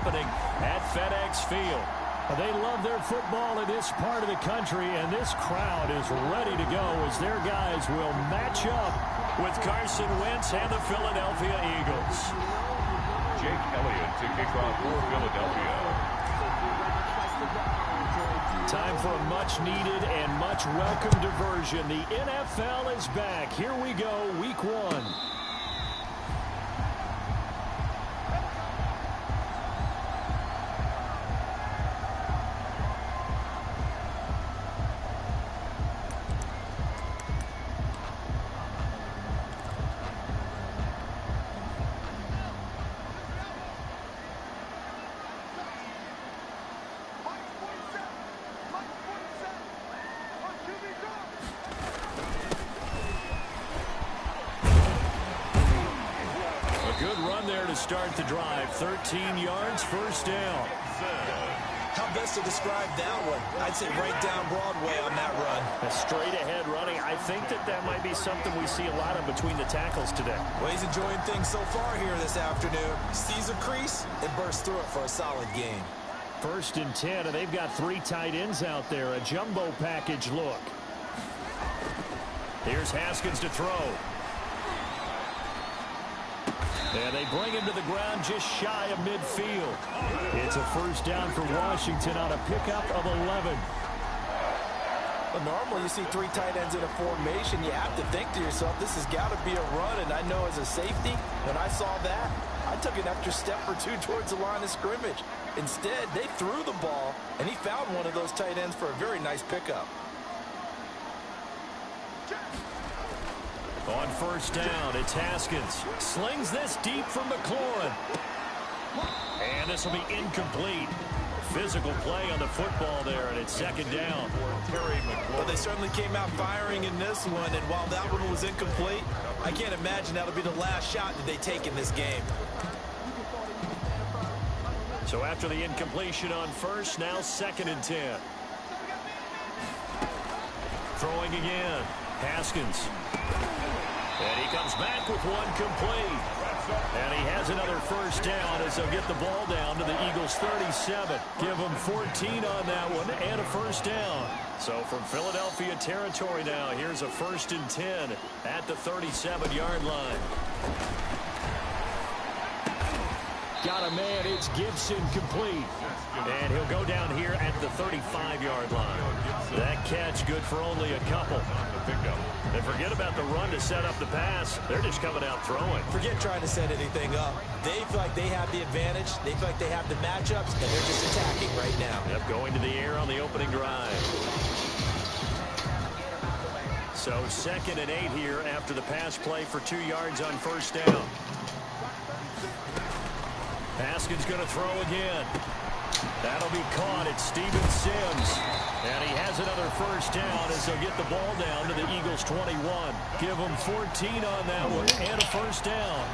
happening at FedEx Field. They love their football in this part of the country, and this crowd is ready to go as their guys will match up with Carson Wentz and the Philadelphia Eagles. Jake Elliott to kick off for Philadelphia. Time for a much-needed and much-welcome diversion. The NFL is back. Here we go, Week 1. Good run there to start the drive. 13 yards, first down. How best to describe that one? I'd say right down Broadway on that run. A straight ahead running. I think that might be something we see a lot of between the tackles today. Well, he's enjoying things so far here this afternoon. Sees a crease and bursts through it for a solid gain. 1st and 10, and they've got 3 tight ends out there. A jumbo package look. Here's Haskins to throw. And they bring him to the ground just shy of midfield. It's a first down for Washington on a pickup of 11. But normally you see 3 tight ends in a formation. You have to think to yourself, this has got to be a run. And I know as a safety, when I saw that, I took an extra step or 2 towards the line of scrimmage. Instead, they threw the ball, and he found one of those tight ends for a very nice pickup. On first down, it's Haskins. Slings this deep from McLaurin. And this will be incomplete. Physical play on the football there, and it's 2nd down. Well, they certainly came out firing in this one, and while that one was incomplete, I can't imagine that'll be the last shot that they take in this game. So after the incompletion on first, now 2nd and 10. Throwing again. Haskins. And he comes back with one complete. And he has another first down as they'll get the ball down to the Eagles' 37. Give them 14 on that one and a first down. So from Philadelphia territory now, here's a 1st and 10 at the 37-yard line. Got a man, it's Gibson complete. And he'll go down here at the 35-yard line. That catch good for only a couple. And forget about the run to set up the pass. They're just coming out throwing. Forget trying to set anything up. They feel like they have the advantage. They feel like they have the matchups, and they're just attacking right now. Yep, going to the air on the opening drive. So 2nd and 8 here after the pass play for 2 yards on first down. Haskins going to throw again. That'll be caught. It's Steven Sims. And he has another first down as they'll get the ball down to the Eagles' 21. Give them 14 on that one and a first down.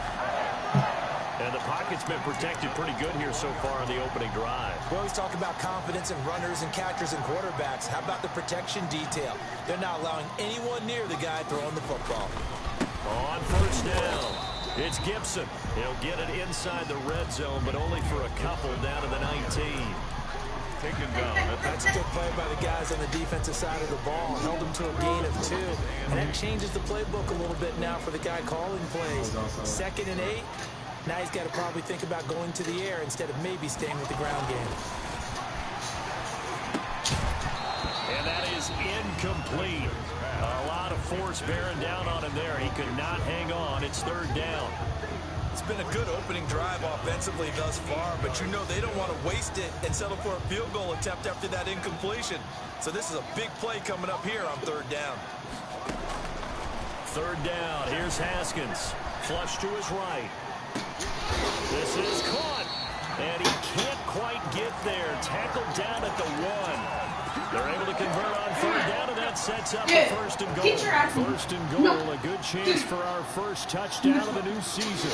And the pocket's been protected pretty good here so far on the opening drive. We always talk about confidence in runners and catchers and quarterbacks. How about the protection detail? They're not allowing anyone near the guy throwing the football. On first down, it's Gibson. He'll get it inside the red zone, but only for a couple down to the 19. Taken down. That's a good play by the guys on the defensive side of the ball. Held them to a gain of 2. And that changes the playbook a little bit now for the guy calling plays. 2nd and 8. Now he's got to probably think about going to the air instead of maybe staying with the ground game. And that is incomplete. A lot of force bearing down on him there. He could not hang on. It's 3rd down. It's been a good opening drive offensively thus far, but you know they don't want to waste it and settle for a field goal attempt after that incompletion. So this is a big play coming up here on 3rd down. 3rd down. Here's Haskins. Flush to his right. This is caught. And he can't quite get there. Tackled down at the 1. They're able to convert on 3rd down, and that sets up a 1st and goal. 1st and goal, a good chance for our first touchdown of the new season.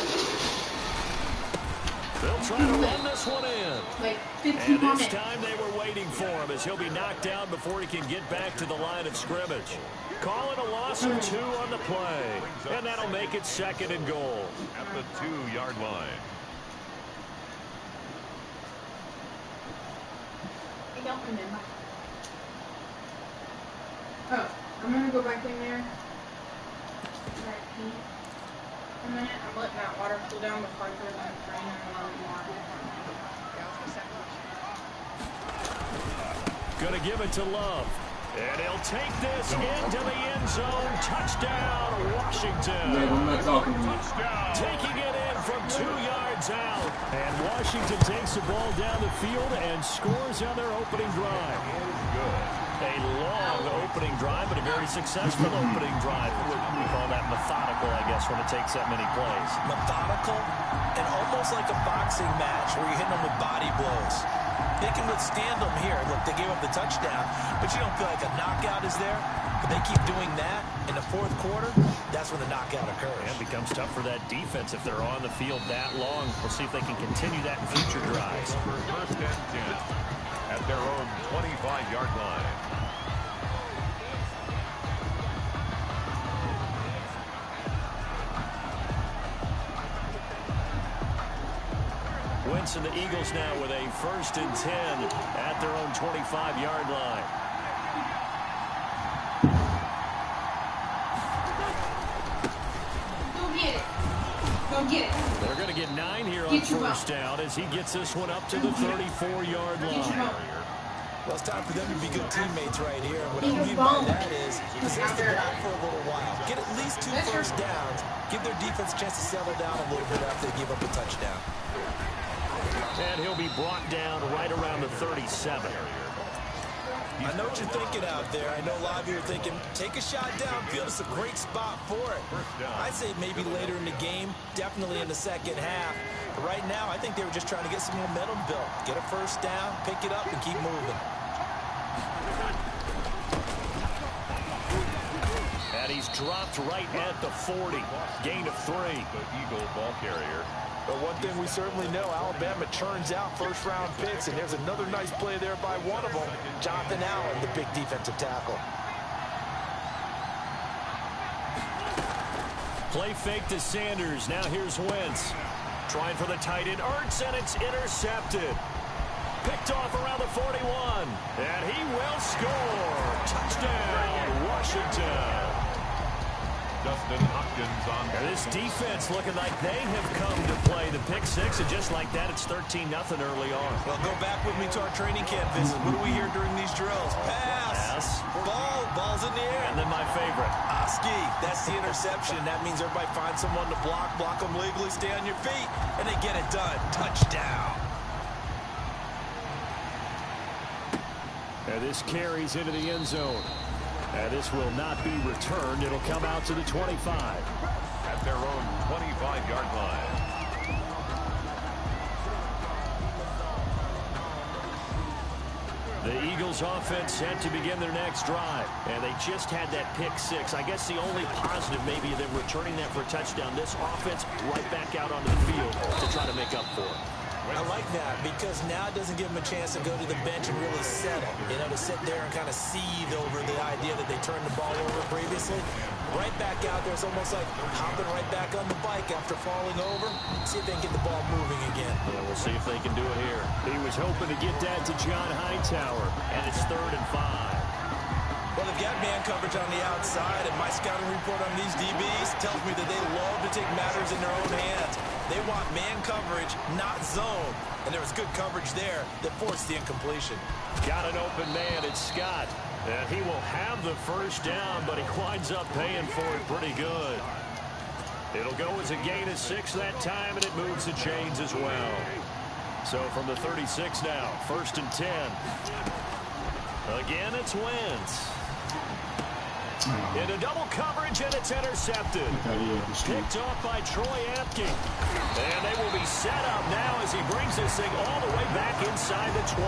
They'll try to run this one in. And this time they were waiting for him as he'll be knocked down before he can get back to the line of scrimmage. Calling a loss of 2 on the play. And that'll make it 2nd and goal. At the 2-yard line. Oh, I'm gonna go back in there. A minute. I'm letting that water cool down before I put it in the drain and a little more. Gonna give it to Love. And he'll take this into the end zone. Touchdown, Washington. Touchdown. Taking it in from 2 yards out. And Washington takes the ball down the field and scores on their opening drive. A long opening drive, but a very successful opening drive. We call that methodical, I guess, when it takes that many plays. Methodical and almost like a boxing match where you're hitting them with body blows. They can withstand them here. Look, they gave up the touchdown, but you don't feel like a knockout is there. But they keep doing that in the fourth quarter, that's when the knockout occurs. And it becomes tough for that defense if they're on the field that long. We'll see if they can continue that in future drives. First and 10 at their own 25-yard line. Wentz and the Eagles now with a first and 10 at their own 25-yard line. Go get it. Go get it. They're going to get 9 here on first down as he gets this one up to the 34-yard line. Well, it's time for them to be good teammates right here. And what I mean by that is possess the ball for a little while. Get at least 2 first downs. Give their defense a chance to settle down a little bit after they give up a touchdown. And he'll be brought down right around the 37. I know what you're thinking out there. I know a lot of you are thinking, take a shot downfield. It's a great spot for it. I'd say maybe later in the game, definitely in the second half. But right now, I think they were just trying to get some momentum built. Get a first down, pick it up, and keep moving. And he's dropped right at the 40. Gain of 3. The Eagle ball carrier. But one thing we certainly know, Alabama churns out first-round picks, and there's another nice play there by one of them, Jonathan Allen, the big defensive tackle. Play fake to Sanders. Now here's Wentz. Trying for the tight end, Ertz, and it's intercepted. Picked off around the 41. And he will score. Touchdown, Washington. Dustin Hopkins on. And this defense looking like they have come to play the pick six, and just like that, it's 13-0 early on. Well, go back with me to our training camp visit. What do we hear during these drills? Pass. Ball's in the air. And then my favorite. Oski, that's the interception. That means everybody finds someone to block them legally, stay on your feet, and they get it done. Touchdown. And this carries into the end zone. And this will not be returned. It'll come out to the 25. At their own 25-yard line. The Eagles offense set to begin their next drive. And they just had that pick six. I guess the only positive maybe of them returning that for a touchdown. This offense right back out onto the field to try to make up for it. I like that because now it doesn't give them a chance to go to the bench and really settle. You know, to sit there and kind of seethe over the idea that they turned the ball over previously. Right back out there, it's almost like hopping right back on the bike after falling over. See if they can get the ball moving again. Yeah, we'll see if they can do it here. He was hoping to get that to John Hightower, and it's 3rd and 5. Well, they've got man coverage on the outside, and my scouting report on these DBs tells me that they love to take matters in their own hands. They want man coverage, not zone. And there was good coverage there that forced the incompletion. Got an open man, it's Scott. And he will have the first down, but he winds up paying for it pretty good. It'll go as a gain of 6 that time, and it moves the chains as well. So from the 36 now, 1st and 10. Again, it's Wentz. Into double coverage, and it's intercepted. Picked off by Troy Apke. And they will be set up now as he brings this thing all the way back inside the 20.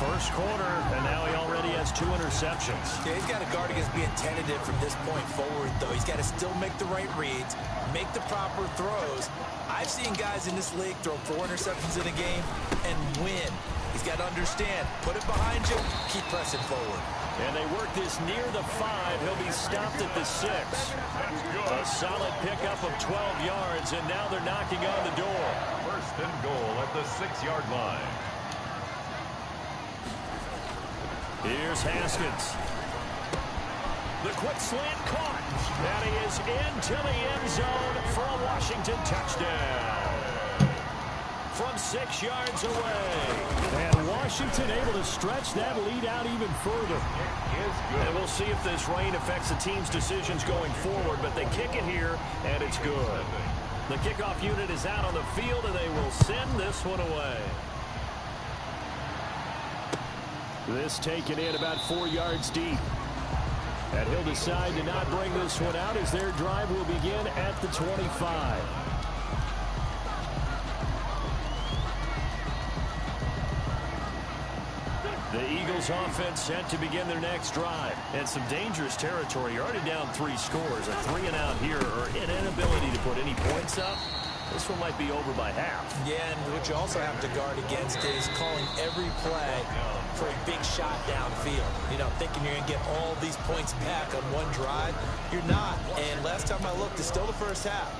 First quarter, and now he already has 2 interceptions. Yeah, he's got to guard against being tentative from this point forward, though. He's got to still make the right reads, make the proper throws. I've seen guys in this league throw 4 interceptions in a game and win. He's got to understand, put it behind you, keep pressing forward. And they work this near the 5. He'll be stopped at the 6. A solid pickup of 12 yards, and now they're knocking on the door. 1st and goal at the 6-yard line. Here's Haskins. The quick slant caught. And he is into the end zone for a Washington touchdown. From 6 yards away. And Washington able to stretch that lead out even further. And we'll see if this rain affects the team's decisions going forward, but they kick it here, and it's good. The kickoff unit is out on the field, and they will send this one away. This taken in about 4 yards deep. And he'll decide to not bring this one out as their drive will begin at the 25. The Eagles offense set to begin their next drive. And some dangerous territory. You're already down 3 scores. A 3 and out here, or an inability to put any points up. This one might be over by half. Yeah, and what you also have to guard against is calling every play for a big shot downfield. You know, thinking you're going to get all these points back on one drive. You're not. And last time I looked, it's still the first half.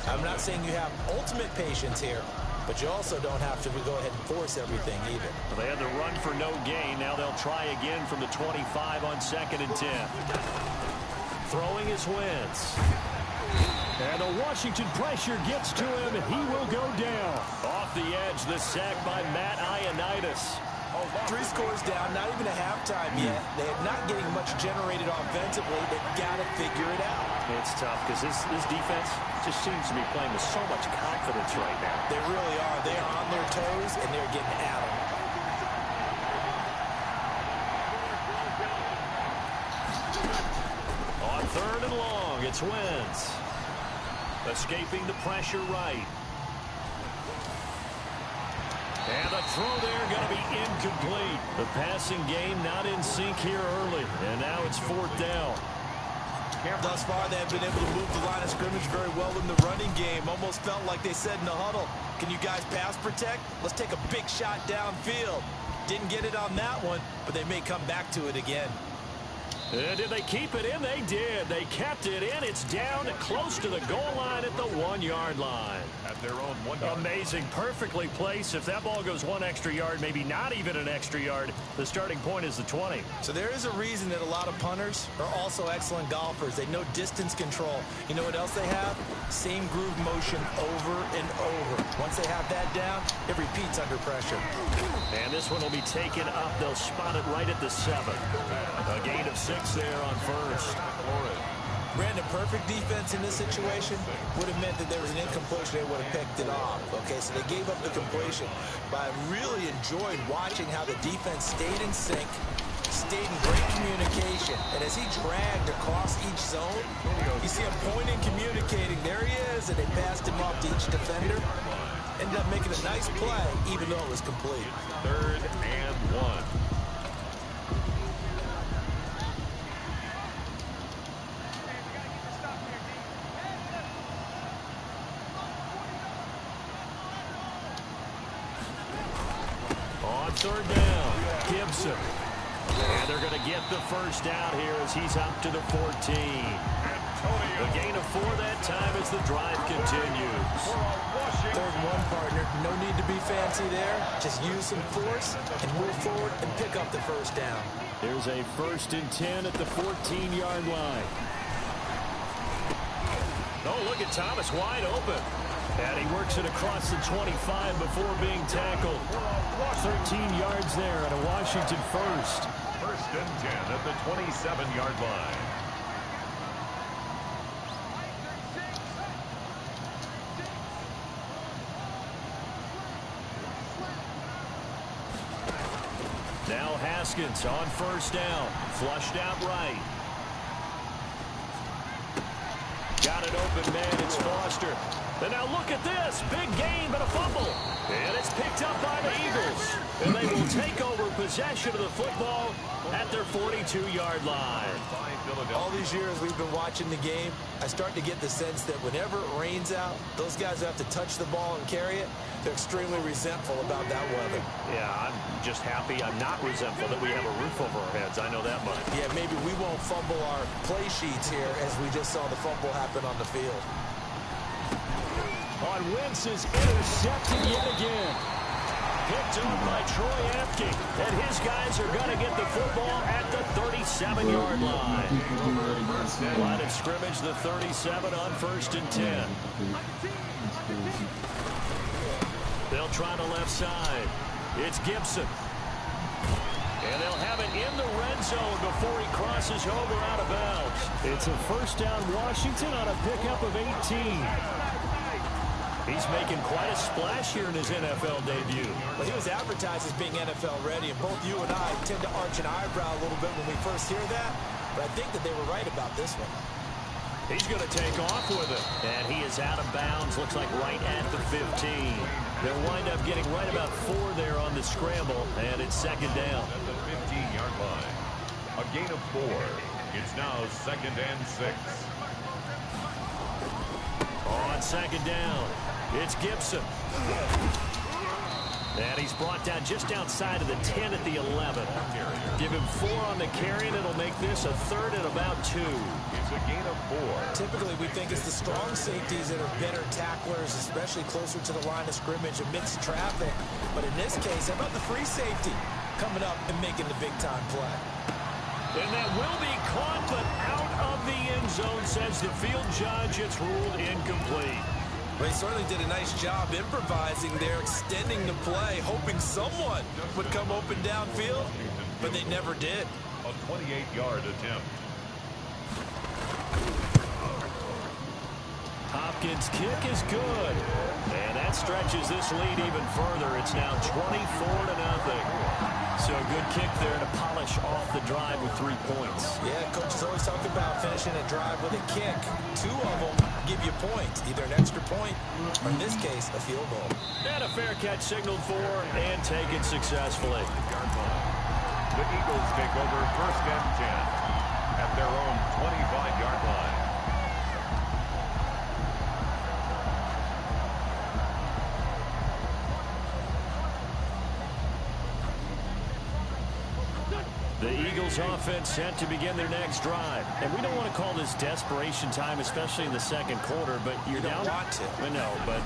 I'm not saying you have ultimate patience here, but you also don't have to go ahead and force everything either. Well, they had the run for no gain. Now they'll try again from the 25 on 2nd and 10. Throwing his Wentz. And the Washington pressure gets to him, and he will go down. Off the edge, the sack by Matt Ioannidis. 3 scores down, not even a halftime yet. They're not getting much generated offensively. They've got to figure it out. It's tough because this defense just seems to be playing with so much confidence right now. They really are. They're on their toes, and they're getting at them. On 3rd and long, it's Wentz. Escaping the pressure right. And the throw there going to be incomplete. The passing game not in sync here early. And now it's 4th down. Thus far, they have been able to move the line of scrimmage very well in the running game. Almost felt like they said in the huddle, can you guys pass protect? Let's take a big shot downfield. Didn't get it on that one, but they may come back to it again. Did they keep it in? They did. They kept it in. It's down close to the goal line at the 1-yard line. At their own 1 yard. Amazing. Perfectly placed. If that ball goes 1 extra yard, maybe not even an extra yard, the starting point is the 20. So there is a reason that a lot of punters are also excellent golfers. They know distance control. You know what else they have? Same groove motion over and over. Once they have that down, it repeats under pressure. And this one will be taken up. They'll spot it right at the 7. A gain of 6 there on 1st. Brandon, perfect defense in this situation would have meant that there was an incompletion. They would have picked it off. Okay, so they gave up the completion. But I really enjoyed watching how the defense stayed in sync, stayed in great communication. And as he dragged across each zone, you see him pointing, communicating. There he is, and they passed him off to each defender. Ended up making a nice play, even though it was complete. 3rd and 1. On 3rd down, Gibson. And they're going to get the first down here as he's up to the 14. A gain of 4 that time as the drive continues. 3rd and 1, partner. No need to be fancy there. Just use some force and move forward and pick up the first down. There's a 1st and 10 at the 14-yard line. Oh, look at Thomas wide open. And he works it across the 25 before being tackled. 13 yards there and a Washington first. 1st and 10 at the 27-yard line. Now Haskins on 1st down. Flushed out right. Got it open, man. It's Foster. And now look at this. Big gain, but a fumble. And it's picked up by the Eagles. And they will take over possession of the football at their 42-yard line. All these years we've been watching the game, I start to get the sense that whenever it rains out, those guys who have to touch the ball and carry it, they're extremely resentful about that weather. Yeah, I'm just happy I'm not resentful that we have a roof over our heads. I know that much. Yeah, maybe we won't fumble our play sheets here as we just saw the fumble happen on the field. On Wentz is intercepted yet again. picked up by Troy Apke. And his guys are going to get the football at the 37-yard line. Line of scrimmage, the 37 on 1st and 10. They'll try the left side. It's Gibson. And they'll have it in the red zone before he crosses over out of bounds. It's a first down Washington on a pickup of 18. He's making quite a splash here in his NFL debut. Well, he was advertised as being NFL ready, and both you and I tend to arch an eyebrow a little bit when we first hear that, but I think that they were right about this one. He's going to take off with it. And he is out of bounds, looks like right at the 15. They'll wind up getting right about 4 there on the scramble, and it's second down. At the 15-yard line. A gain of 4. It's now 2nd and 6. On second down, it's Gibson. And he's brought down just outside of the 10 at the 11. Give him 4 on the carry, and it'll make this a 3rd and about 2. It's a gain of 4. Typically, we think it's the strong safeties that are better tacklers, especially closer to the line of scrimmage amidst traffic. But in this case, how about the free safety coming up and making the big-time play? And that will be caught, but out of the end zone, says the field judge. It's ruled incomplete. They certainly did a nice job improvising there, extending the play, hoping someone would come open downfield, but they never did. A 28-yard attempt. Hopkins' kick is good. And that stretches this lead even further. It's now 24-0. So a good kick there to polish off the drive with 3 points. Yeah, coaches always talk about finishing a drive with a kick. 2 of them give you points, either an extra point or in this case, a field goal. And a fair catch signaled for and taken successfully. The Eagles take over 1st and 10 at their own 25-yard line. The Eagles offense set to begin their next drive. And we don't want to call this desperation time, especially in the second quarter, but you're down. Want to. I know, but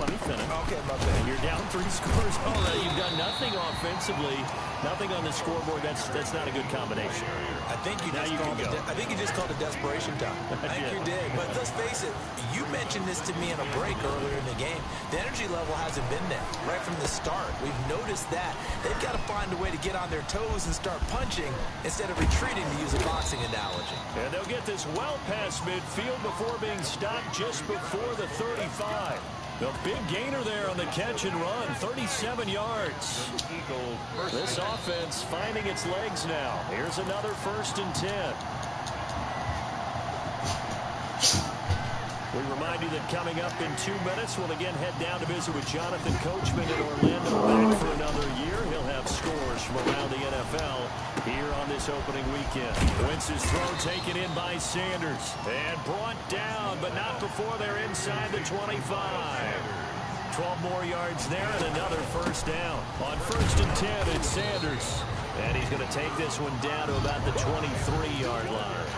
let me finish. Okay, my bad. You're down 3 scores. You've done nothing offensively, nothing on the scoreboard. That's not a good combination. I think you just called it desperation time. I think you did. But let's face it, you mentioned this to me in a break earlier in the game. The energy level hasn't been there right from the start. We've noticed that. They've got to find a way to get on their toes and start punching instead of retreating, to use a boxing analogy. And they'll get this well past midfield before being stopped just before the 35. The big gainer there on the catch and run, 37 yards. This offense finding its legs now. Here's another 1st and 10. We remind you that coming up in 2 minutes, we'll again head down to visit with Jonathan Coachman in Orlando. Back for another year. He'll have scores from around the NFL here on this opening weekend. Wentz's throw taken in by Sanders. And brought down, but not before they're inside the 25. 12 more yards there and another 1st down. On 1st and 10, it's Sanders. And he's going to take this one down to about the 23-yard line.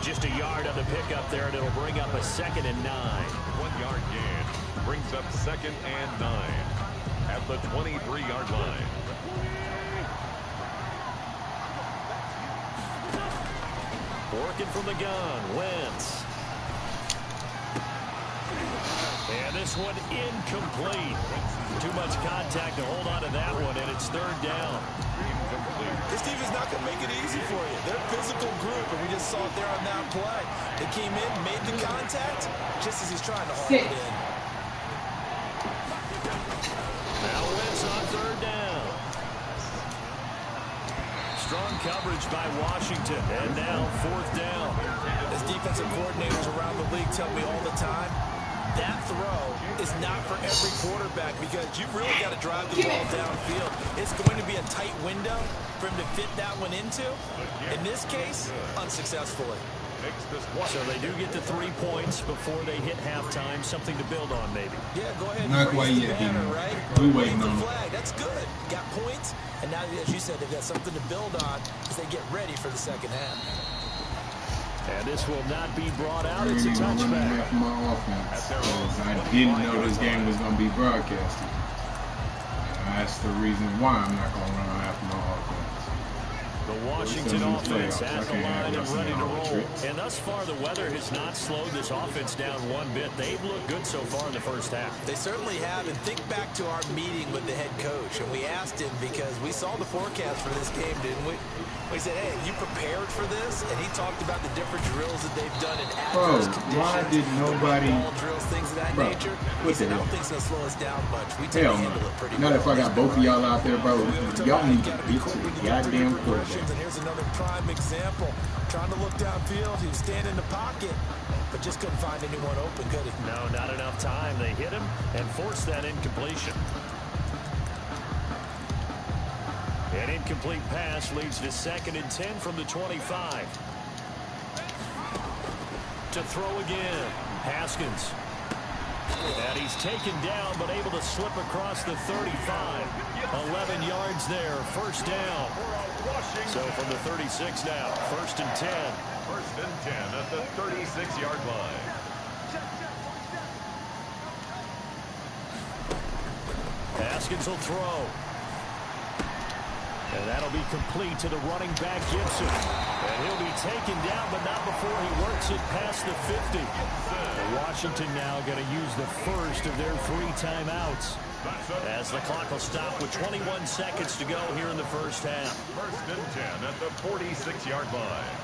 Just a yard on the pickup there, and it'll bring up a 2nd and 9. 1-yard gain brings up 2nd and 9 at the 23-yard line. Working from the gun, Wentz. And this one incomplete. Too much contact to hold on to that one, and it's 3rd down. This defense not going to make it easy for you. They're a physical group, and we just saw it there on that play. They came in, made the contact, just as he's trying to haul it in. Now Wentz on 3rd down. Strong coverage by Washington, and now 4th down. As defensive coordinators around the league tell me all the time, that throw is not for every quarterback because you've really got to drive the ball downfield. It's going to be a tight window for him to fit that one into. In this case, unsuccessfully. So they do get the 3 points before they hit halftime. Something to build on, maybe. Yeah, go ahead. Not quite yet, banner, right? We waiting on the flag. That's good. Got points, and now, as you said, they've got something to build on as they get ready for the second half. And this will not be brought out. It's a touchback. I didn't know this game was going to be broadcasted. that's the reason why I'm not going to run after no offense. The Washington offense at the line and ready to roll. And thus far, the weather has not slowed this offense down one bit. They've looked good so far in the first half. They certainly have. And think back to our meeting with the head coach. And we asked him because we saw the forecast for this game, didn't we? We said, hey, you prepared for this? And he talked about the different drills that they've done in adverse conditions. Why did nobody... Ball drills, things of that nature. He said, I don't think it's going to slow us down much. We tend to handle it pretty well. Not if I got both of y'all out there, bro. Y'all need to beat to the goddamn quarterback. And here's another prime example. Trying to look downfield. He was standing in the pocket, but just couldn't find anyone open, could he? No, not enough time. They hit him and forced that incompletion. An incomplete pass leads to 2nd and 10 from the 25. To throw again. Haskins. And he's taken down, but able to slip across the 35. 11 yards there. First down. So from the 36 now. 1st and 10. 1st and 10 at the 36-yard line. Haskins will throw. And that'll be complete to the running back, Gibson. And he'll be taken down, but not before he works it past the 50. Washington now going to use the first of their 3 timeouts, as the clock will stop with 21 seconds to go here in the first half. 1st and 10 at the 46-yard line.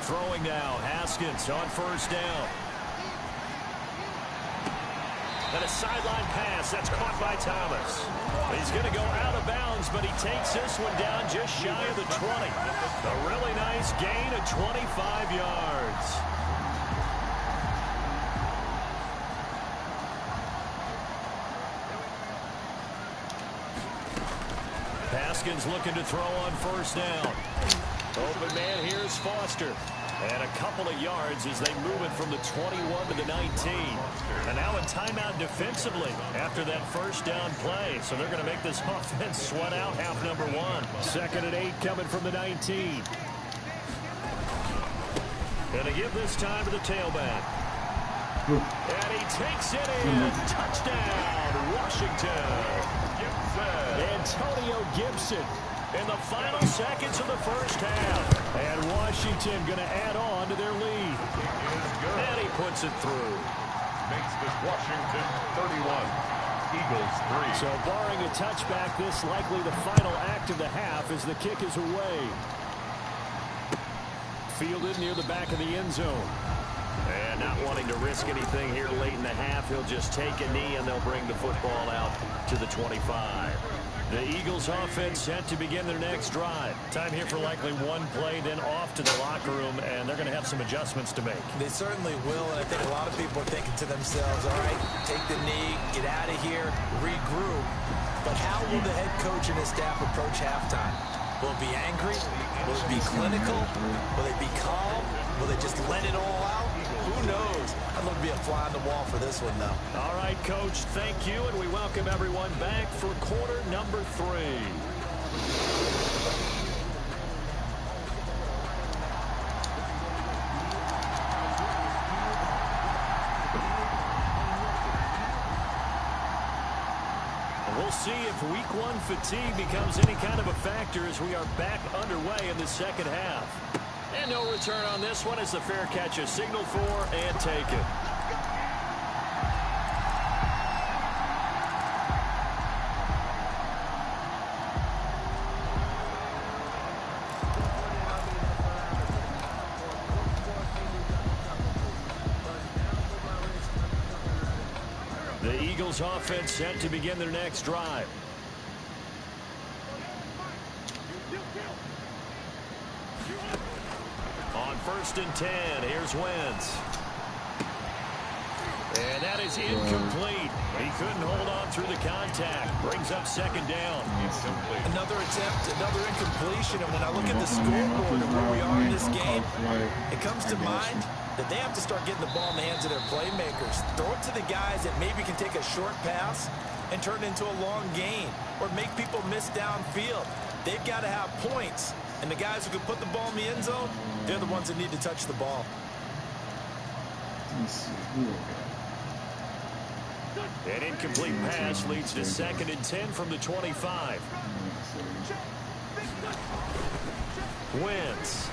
Throwing now, Haskins on 1st down. And a sideline pass. That's caught by Thomas. He's going to go out of bounds, but he takes this one down just shy of the 20. A really nice gain of 25 yards. Haskins looking to throw on 1st down. Open man, here's Foster. And a couple of yards as they move it from the 21 to the 19. And now a timeout defensively after that 1st down play. So they're going to make this offense sweat out half number 1. 2nd and 8 coming from the 19. Going to give this time to the tailback. And he takes it in. Touchdown, Washington. Antonio Gibson in the final seconds of the first half. And Washington going to add on to their lead. And he puts it through. Makes this Washington 31. Eagles 3. So barring a touchback, this likely the final act of the half as the kick is away. Fielded near the back of the end zone. And not wanting to risk anything here late in the half, he'll just take a knee and they'll bring the football out to the 25. The Eagles offense set to begin their next drive. Time here for likely one play, then off to the locker room, and they're going to have some adjustments to make. They certainly will, and I think a lot of people are thinking to themselves, all right, take the knee, get out of here, regroup. But how will the head coach and his staff approach halftime? Will it be angry? Will it be clinical? Will they be calm? Will they just let it all out? Who knows? I'd love to be a fly on the wall for this one, though. All right, Coach, thank you, and we welcome everyone back for quarter number 3. We'll see if week 1 fatigue becomes any kind of a factor as we are back underway in the second half. And no return on this one as the fair catch is signaled for and taken. The Eagles offense set to begin their next drive. On 1st and 10, here's Wentz. And that is incomplete. He couldn't hold on through the contact. Brings up 2nd down. Another attempt, another incompletion. And when I look at the scoreboard and where we are in this game, it comes to mind that they have to start getting the ball in the hands of their playmakers. Throw it to the guys that maybe can take a short pass and turn it into a long gain or make people miss downfield. They've got to have points. And the guys who can put the ball in the end zone, they're the ones that need to touch the ball. Let's see. An incomplete pass leads to 2nd and 10 from the 25. Wentz.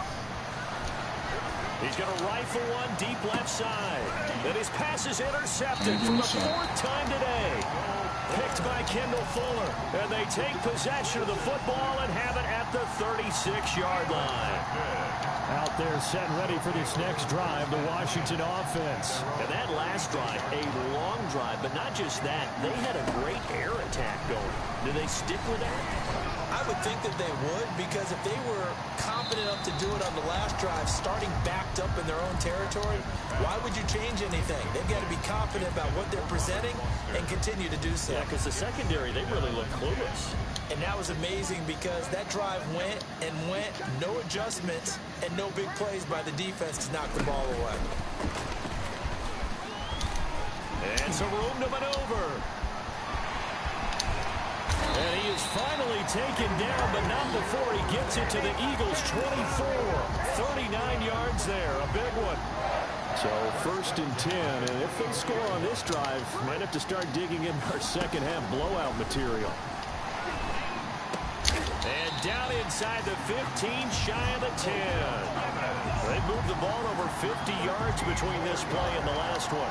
He's going to rifle one deep left side. And his pass is intercepted for the 4th time today. Picked by Kendall Fuller. And they take possession of the football and have it at the 36-yard line. Out there set and ready for this next drive, the Washington offense. And that last drive, a long drive, but not just that. They had a great air attack going. Do they stick with that? I would think that they would, because if they were confident enough to do it on the last drive, starting backed up in their own territory, why would you change anything? They've got to be confident about what they're presenting and continue to do so. Yeah, because the secondary, they really look clueless. And that was amazing because that drive went and went, no adjustments, and no big plays by the defense to knock the ball away. And some room to maneuver. And he is finally taken down, but not before he gets it to the Eagles' 24. 39 yards there, a big one. So 1st and 10, and if they score on this drive, might have to start digging in our second half blowout material. And down inside the 15, shy of the 10. They moved the ball over 50 yards between this play and the last one.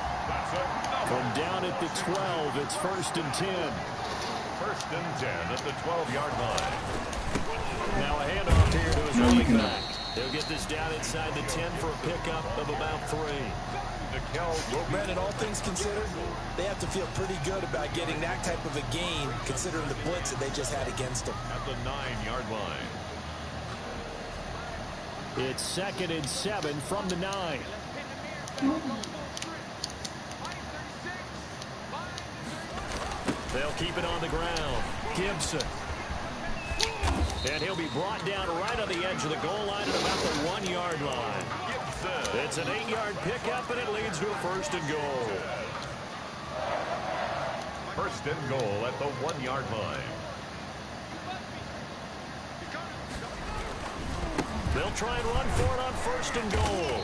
From down at the 12, it's 1st and 10. 1st and 10 at the 12-yard line. Now a handoff here to his running back. They'll get this down inside the 10 for a pickup of about 3. Brandon, all things considered, they have to feel pretty good about getting that type of a gain, considering the blitz that they just had against them. At the 9-yard line. It's 2nd and 7 from the 9. They'll keep it on the ground. Gibson. And he'll be brought down right on the edge of the goal line at about the 1-yard line. It's an 8-yard pickup, and it leads to a 1st and goal. 1st and goal at the 1-yard line. They'll try and run for it on 1st and goal.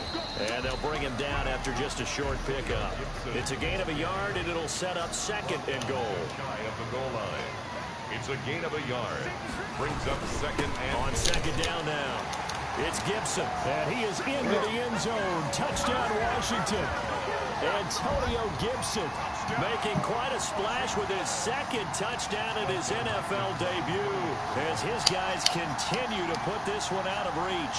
And they'll bring him down after just a short pickup. It's a gain of a yard, and it'll set up 2nd and goal. Shy of the goal line. It's a gain of a yard. Brings up 2nd and on 2nd down now. It's Gibson, and he is into the end zone. Touchdown, Washington. Antonio Gibson making quite a splash with his 2nd touchdown in his NFL debut as his guys continue to put this one out of reach.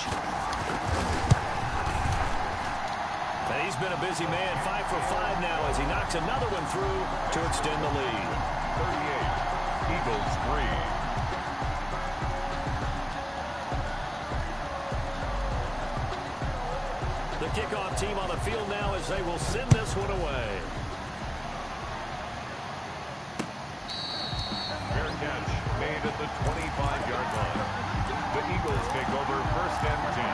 And he's been a busy man, 5 for 5 now as he knocks another one through to extend the lead. 38, Eagles 3. The kickoff team on the field now as they will send this one away. Fair catch made at the 25-yard line. The Eagles take over 1st and 10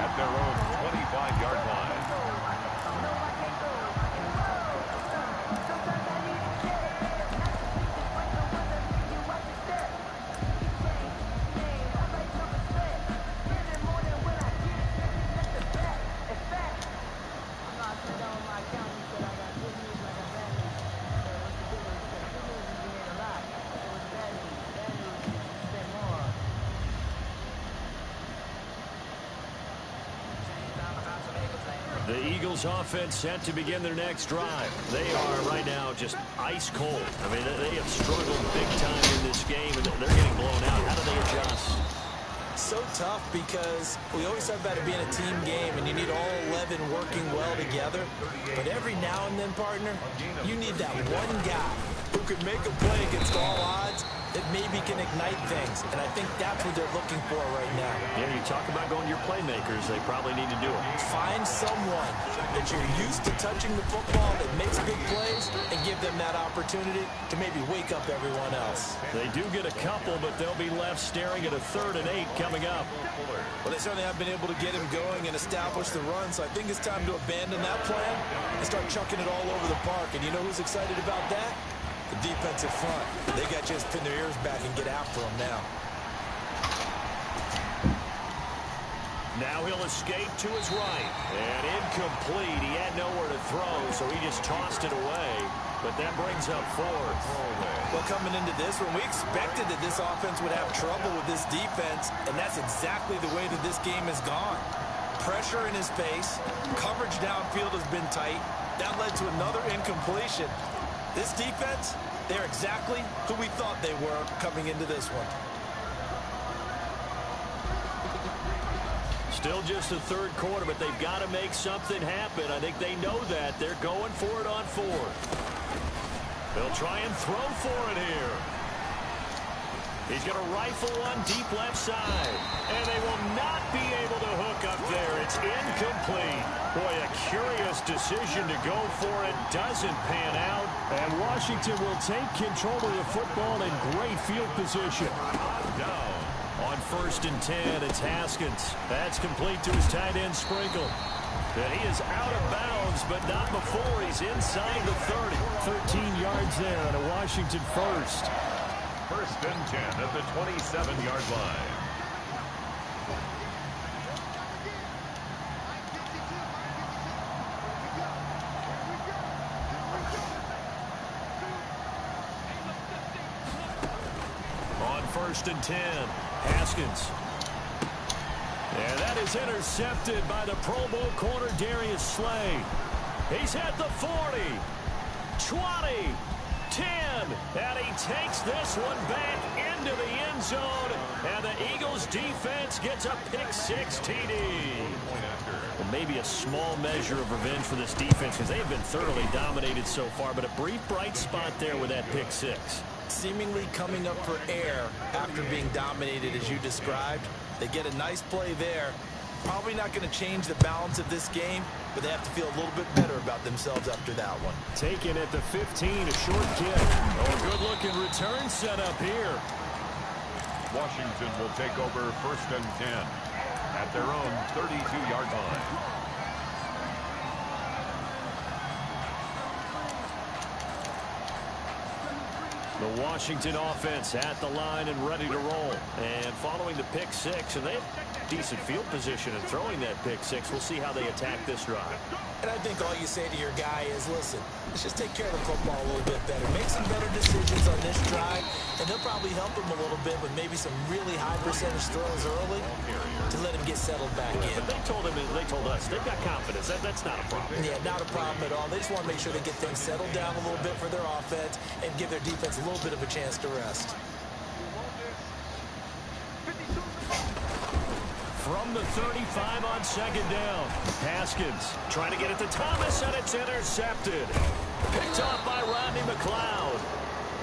at their own 25-yard line. The Eagles offense set to begin their next drive. They are right now just ice cold. I mean, they have struggled big time in this game, and they're getting blown out. How do they adjust? So tough because we always talk about it being a team game, and you need all 11 working well together. But every now and then, partner, you need that one guy who could make a play against all odds that maybe can ignite things. And I think that's what they're looking for right now. Yeah, you talk about going to your playmakers. They probably need to do it. Find someone that you're used to touching the football that makes big plays and give them that opportunity to maybe wake up everyone else. They do get a couple, but they'll be left staring at a 3rd and 8 coming up. Well, they certainly have been able to get him going and establish the run, so I think it's time to abandon that plan and start chucking it all over the park. And you know who's excited about that? The defensive front. They got to just pin their ears back and get after them now. Now he'll escape to his right. And incomplete. He had nowhere to throw, so he just tossed it away. But that brings up fourth. Well, coming into this one, we expected that this offense would have trouble with this defense, and that's exactly the way that this game has gone. Pressure in his face. Coverage downfield has been tight. That led to another incompletion. This defense, they're exactly who we thought they were coming into this one. Still just the third quarter, but they've got to make something happen. I think they know that. They're going for it on fourth. They'll try and throw for it here. He's going to rifle one deep left side. And they will not be able to hook up there. It's incomplete. Boy, a curious decision to go for it. Doesn't pan out. And Washington will take control of the football in great field position. Down. On 1st and 10, it's Haskins. That's complete to his tight end, Sprinkle. And he is out of bounds, but not before he's inside the 30. 13 yards there on a Washington first. 1st and 10 at the 27-yard line. On 1st and 10, Haskins. And that is intercepted by the Pro Bowl corner Darius Slay. He's at the 40, 20, 10, and he takes this one back into the end zone, and the Eagles defense gets a pick-6 TD. Well, maybe a small measure of revenge for this defense because they have been thoroughly dominated so far, but a brief bright spot there with that pick-6. Seemingly coming up for air after being dominated as you described. They get a nice play there. Probably not going to change the balance of this game, but they have to feel a little bit better about themselves after that one. Taken at the 15, a short kick. Oh, good-looking return set up here. Washington will take over 1st and 10 at their own 32-yard line. The Washington offense at the line and ready to roll. And following the pick-6, and they have decent field position in throwing that pick-6. We'll see how they attack this drive. And I think all you say to your guy is, listen, let's just take care of the football a little bit better. Make some better decisions on this drive, and they'll probably help him a little bit with maybe some really high percentage throws early to let him get settled back in. But they told us, they've got confidence. That's not a problem. Yeah, not a problem at all. They just want to make sure they get things settled down a little bit for their offense and give their defense a little bit of a chance to rest. From the 35 on 2nd down, Haskins trying to get it to Thomas, and it's intercepted. Picked off by Rodney McLeod.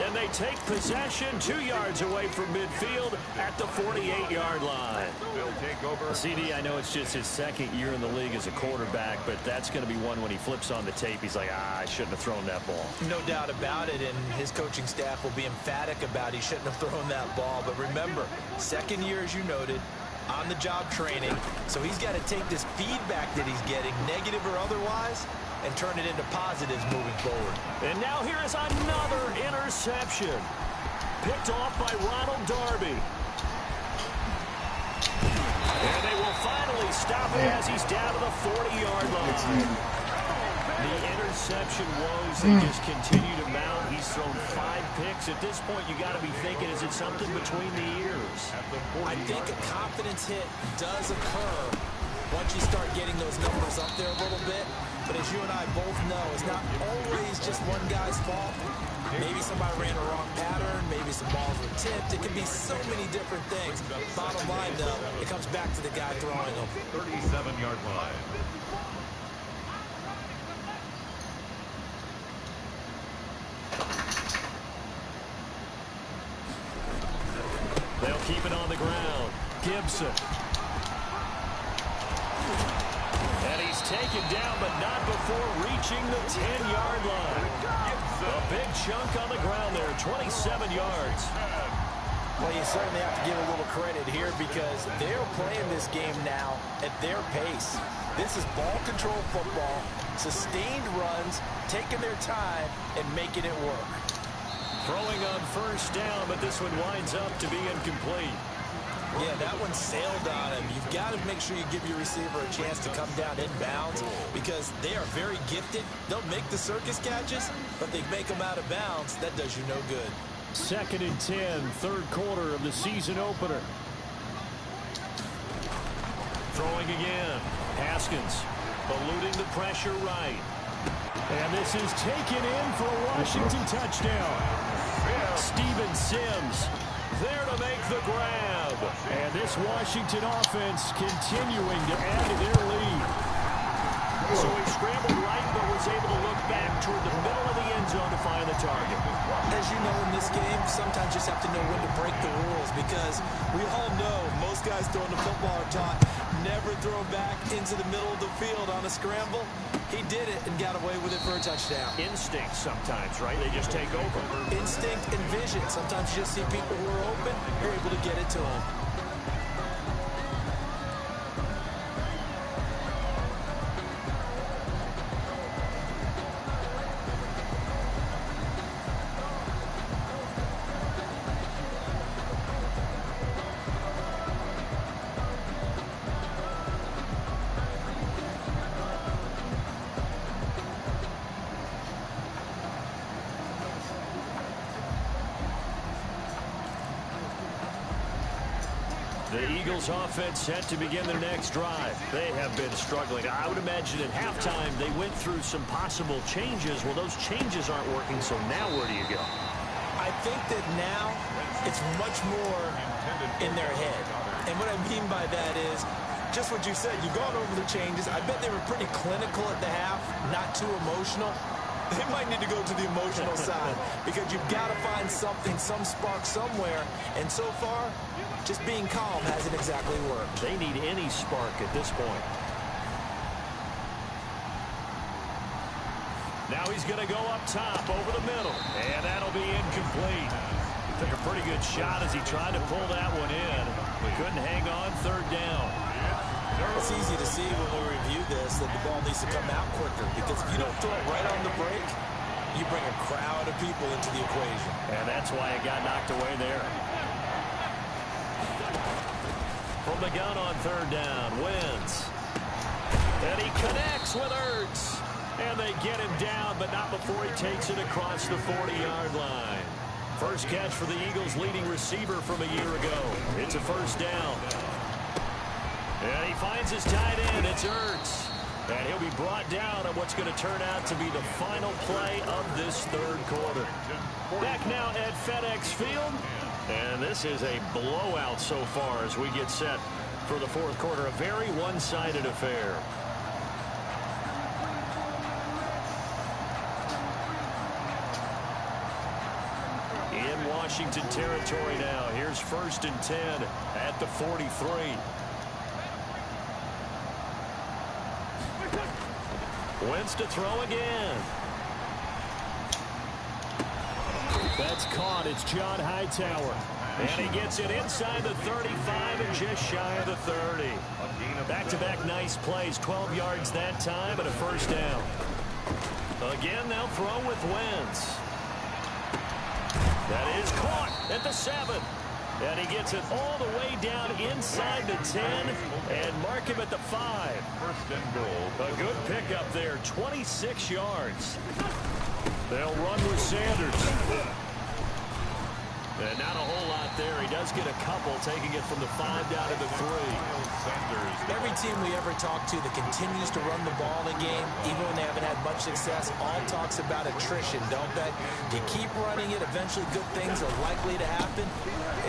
And they take possession 2 yards away from midfield at the 48-yard line. They'll take over. CD, I know it's just his 2nd year in the league as a quarterback, but that's going to be one when he flips on the tape. He's like, I shouldn't have thrown that ball. No doubt about it, and his coaching staff will be emphatic about he shouldn't have thrown that ball. But remember, 2nd year, as you noted, on-the-job training, so he's got to take this feedback that he's getting, negative or otherwise, and turn it into positives moving forward. And now here is another interception. Picked off by Ronald Darby. And they will finally stop it as he's down to the 40-yard line. The interception woes, they just continue to mount. He's thrown 5 picks. At this point, you got to be thinking, is it something between the ears? I think a confidence hit does occur once you start getting those numbers up there a little bit. But as you and I both know, it's not always just one guy's fault. Maybe somebody ran a wrong pattern. Maybe some balls were tipped. It can be so many different things. Bottom line, though, it comes back to the guy throwing them. 37-yard line. They'll keep it on the ground. Gibson. And he's taken down, but not before reaching the 10-yard line. A big chunk on the ground there, 27 yards. Well, you certainly have to give a little credit here because they're playing this game now at their pace. This is ball control football, sustained runs, taking their time, and making it work. Throwing on 1st down, but this one winds up to be incomplete. Yeah, that one sailed on him. You've got to make sure you give your receiver a chance to come down inbounds because they are very gifted. They'll make the circus catches, but they make them out of bounds. That does you no good. 2nd and 10, third quarter of the season opener. Throwing again. Haskins eluding the pressure right. And this is taken in for a Washington touchdown. Steven Sims there to make the grab. And this Washington offense continuing to add to their lead. So he scrambled right, but was able to look back toward the middle of the end zone to find the target. As you know, in this game, sometimes you just have to know when to break the rules because we all know most guys throwing the football are taught never throw back into the middle of the field on a scramble. He did it and got away with it for a touchdown. Instinct sometimes, right? They just take over. Instinct and vision. Sometimes you just see people who are open, you're able to get it to them. The Eagles offense set to begin their next drive. They have been struggling. I would imagine at halftime they went through some possible changes. Well, those changes aren't working, so now where do you go? I think that now it's much more in their head. And what I mean by that is just what you said. You've gone over the changes. I bet they were pretty clinical at the half, not too emotional. They might need to go to the emotional side because you've got to find something, some spark somewhere. And so far, just being calm hasn't exactly worked. They need any spark at this point. Now he's going to go up top over the middle, and that'll be incomplete. He took a pretty good shot as he tried to pull that one in. Couldn't hang on third down. It's easy to see when we review this that the ball needs to come out quicker because if you don't throw it right on the break, you bring a crowd of people into the equation. And that's why it got knocked away there. From the gun on third down, Wentz. And he connects with Ertz. And they get him down, but not before he takes it across the 40-yard line. First catch for the Eagles' leading receiver from a year ago. It's a first down. And he finds his tight end. It's Ertz. And he'll be brought down on what's going to turn out to be the final play of this third quarter. Back now at FedEx Field. And this is a blowout so far as we get set for the fourth quarter. A very one-sided affair. In Washington territory now. Here's 1st and 10 at the 43. Wentz to throw again. That's caught. It's John Hightower. And he gets it inside the 35 and just shy of the 30. Back-to-back nice plays. 12 yards that time and a first down. Again, they'll throw with Wentz. That is caught at the 7. And he gets it all the way down inside the 10 and mark him at the 5. First and goal. A good pickup there, 26 yards. They'll run with Sanders. And not a whole lot there. He does get a couple, taking it from the 5 down to the 3. Every team we ever talk to that continues to run the ball in a game, even when they haven't had much success, all talks about attrition, don't they? You keep running it, eventually good things are likely to happen.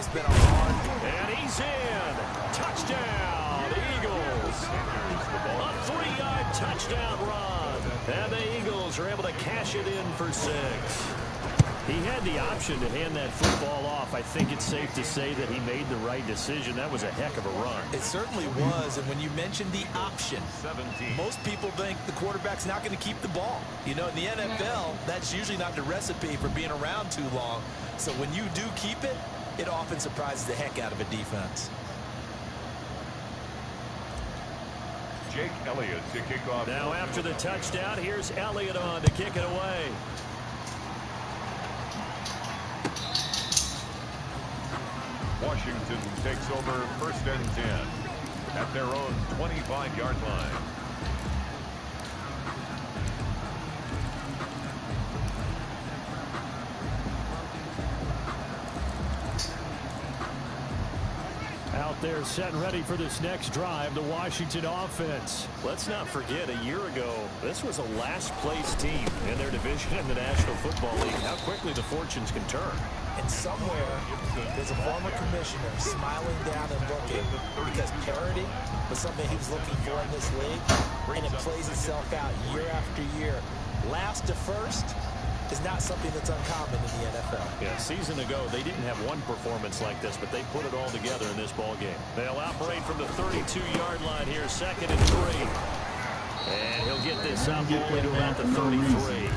It's been a hard... And he's in. Touchdown, Eagles. A 3-yard touchdown run. And the Eagles are able to cash it in for 6. He had the option to hand that football off. I think it's safe to say that he made the right decision. That was a heck of a run. It certainly was. And when you mentioned the option, most people think the quarterback's not going to keep the ball. You know, in the NFL, that's usually not the recipe for being around too long. So when you do keep it, it often surprises the heck out of a defense. Jake Elliott to kick off. Now after the touchdown, here's Elliott on to kick it away. Washington Washington takes over 1st and 10 at their own 25-yard line. Out there setting ready for this next drive, the Washington offense. Let's not forget, a year ago, this was a last-place team in their division in the National Football League. How quickly the fortunes can turn. And somewhere, there's a former commissioner smiling down and looking because parity was something he was looking for in this league, and it plays itself out year after year. Last to first is not something that's uncommon in the NFL. Yeah, a season ago, they didn't have one performance like this, but they put it all together in this ball game. They'll operate from the 32-yard line here, 2nd and 3. And he'll get this up only to about the 33.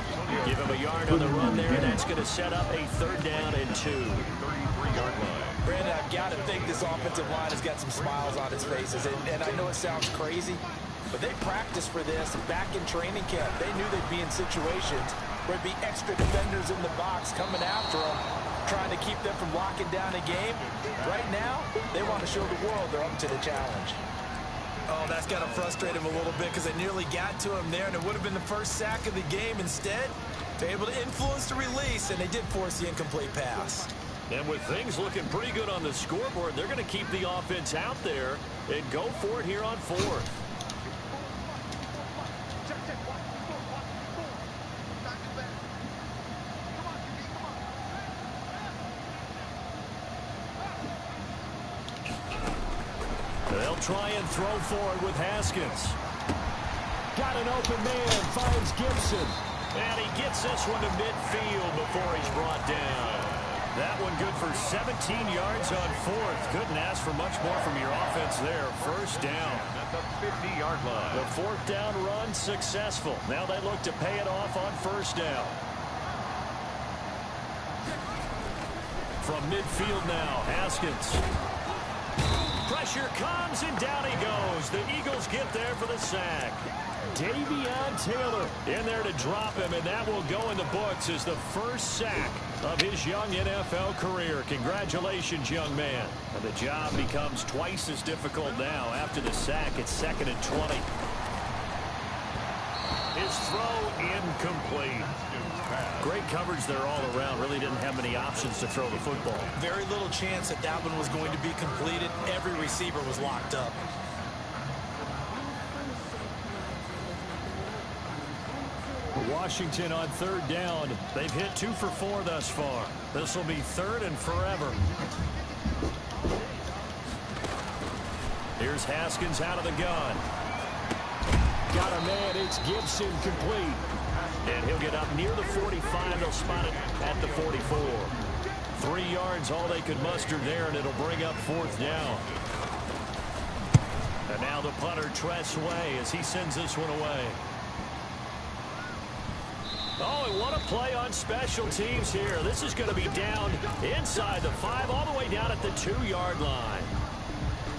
Give him a yard on the run there. That's going to set up a 3rd down and 2. 33-yard line. Brandon, I've got to think this offensive line has got some smiles on its faces. And I know it sounds crazy, but they practiced for this back in training camp. They knew they'd be in situations where there'd be extra defenders in the box coming after them, trying to keep them from locking down a game. Right now, they want to show the world they're up to the challenge. Oh, that's got to frustrate him a little bit because they nearly got to him there, and it would have been the first sack of the game. Instead, they're able to influence the release, and they did force the incomplete pass. And with things looking pretty good on the scoreboard, they're going to keep the offense out there and go for it here on 4th. They'll try and throw forward with Haskins. Got an open man, finds Gibson. And he gets this one to midfield before he's brought down. That one good for 17 yards on 4th. Couldn't ask for much more from your offense there. 1st down. At the 50-yard line. The 4th down run successful. Now they look to pay it off on 1st down. From midfield now, Haskins. Pressure comes, and down he goes. The Eagles get there for the sack. Davion Taylor in there to drop him, and that will go in the books as the first sack of his young NFL career. Congratulations, young man. And the job becomes twice as difficult now after the sack. It's 2nd and 20. His throw incomplete. Great coverage there all around. Really didn't have many options to throw the football. Very little chance that that one was going to be completed. Every receiver was locked up. Washington on 3rd down. They've hit 2 for 4 thus far. This will be 3rd and forever. Here's Haskins out of the gun. Got a man, it's Gibson, complete. And he'll get up near the 45. They'll spot it at the 44. 3 yards, all they could muster there, and it'll bring up 4th down. And now the punter, Tress Way, as he sends this one away. Oh, and what a play on special teams here. This is going to be down inside the 5, all the way down at the 2-yard line.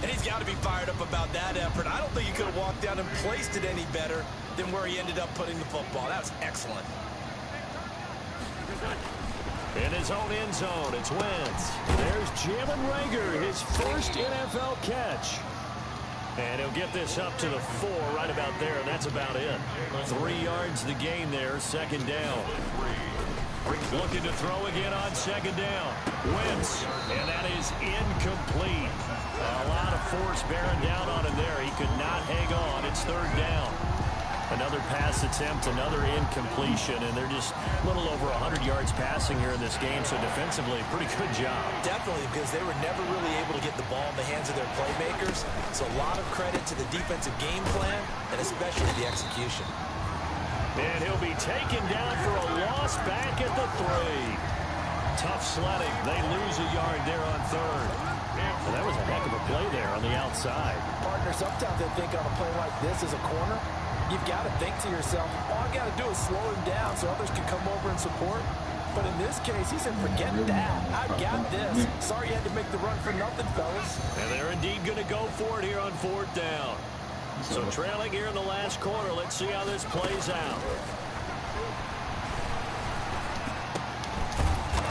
And he's got to be fired up about that effort. I don't think he could have walked down and placed it any better than where he ended up putting the football. That was excellent. In his own end zone, it's Wentz. There's Jalen Reagor, his first NFL catch. And he'll get this up to the 4 right about there. That's about it. 3 yards the gain there, 2nd down. Looking to throw again on 2nd down. Wentz, and that is incomplete. A lot of force bearing down on him there. He could not hang on. It's 3rd down. Another pass attempt, another incompletion, and they're just a little over 100 yards passing here in this game, so defensively, pretty good job. Definitely, because they were never really able to get the ball in the hands of their playmakers, so a lot of credit to the defensive game plan, and especially the execution. And he'll be taken down for a loss back at the 3. Tough sledding. They lose a yard there on 3rd. And that was a heck of a play there on the outside. Partner, sometimes they think on a play like this as a corner, you've got to think to yourself, all I got to do is slow him down so others can come over and support. But in this case, he said, forget that. I've got this. Sorry you had to make the run for nothing, fellas. And they're indeed going to go for it here on 4th down. So trailing here in the last quarter. Let's see how this plays out.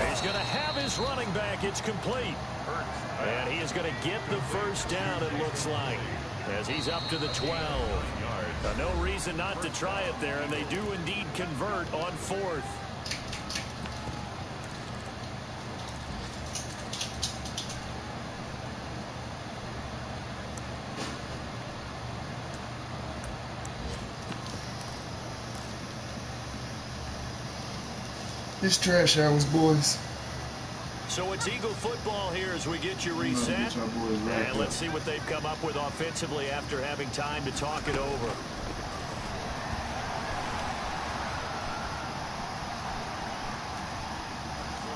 He's going to have his running back. It's complete. And he is going to get the first down, it looks like, as he's up to the 12. No reason not to try it there, and they do indeed convert on 4th. It's trash hours, boys. So it's Eagle football here as we get you reset. And let's see what they've come up with offensively after having time to talk it over.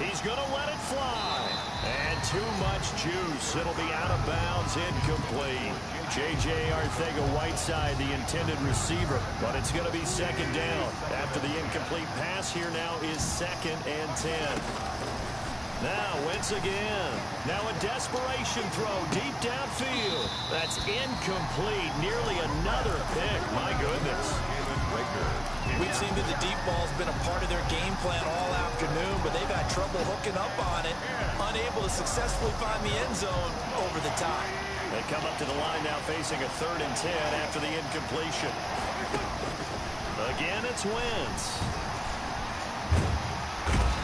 He's going to let it fly. And too much juice. It'll be out of bounds, incomplete. J.J. Arcega-Whiteside, the intended receiver. But it's going to be second down. After the incomplete pass, here now is 2nd and 10. Now Wentz again. Now a desperation throw deep downfield. That's incomplete. Nearly another pick. My goodness. We've seen that the deep ball's been a part of their game plan all afternoon, but they've had trouble hooking up on it, unable to successfully find the end zone over the top. They come up to the line now facing a 3rd and 10 after the incompletion. Again, it's Wentz.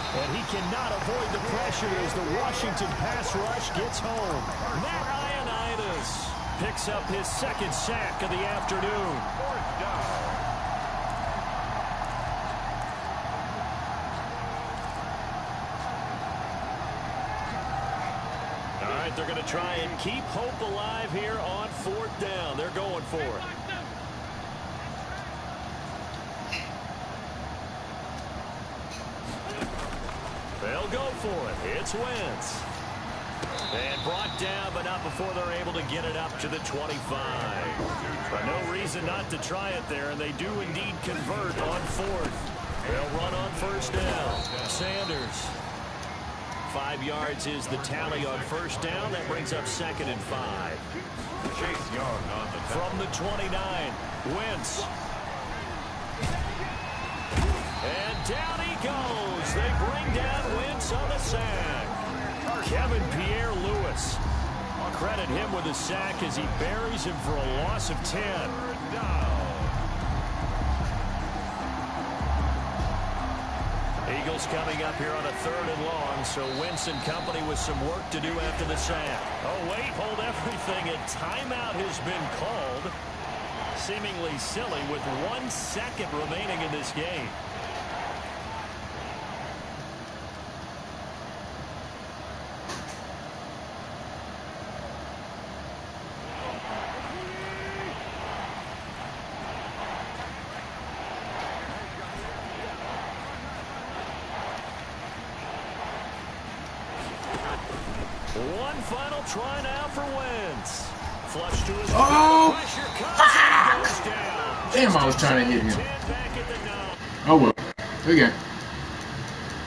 And he cannot avoid the pressure as the Washington pass rush gets home. Matt Ioannidis picks up his 2nd sack of the afternoon. 4th down. All right, they're going to try and keep hope alive here on 4th down. They're going for it. They'll go for it. It's Wentz. And brought down, but not before they're able to get it up to the 25. But no reason not to try it there, and they do indeed convert on 4th. They'll run on 1st down. Sanders. 5 yards is the tally on 1st down. That brings up 2nd and 5. Chase Young on the from the 29. Wentz. And down he goes. They bring down Wentz on the sack. Kevin Pierre-Louis. Credit him with a sack as he buries him for a loss of 10. Eagles coming up here on a 3rd and long, so Wentz and company with some work to do after the sack. Oh, wait, hold everything. A timeout has been called. Seemingly silly with 1 second remaining in this game. One final try now for Wentz. Flush to his pressure comes and he goes down. Damn, I was trying to hit him. Oh well. Okay.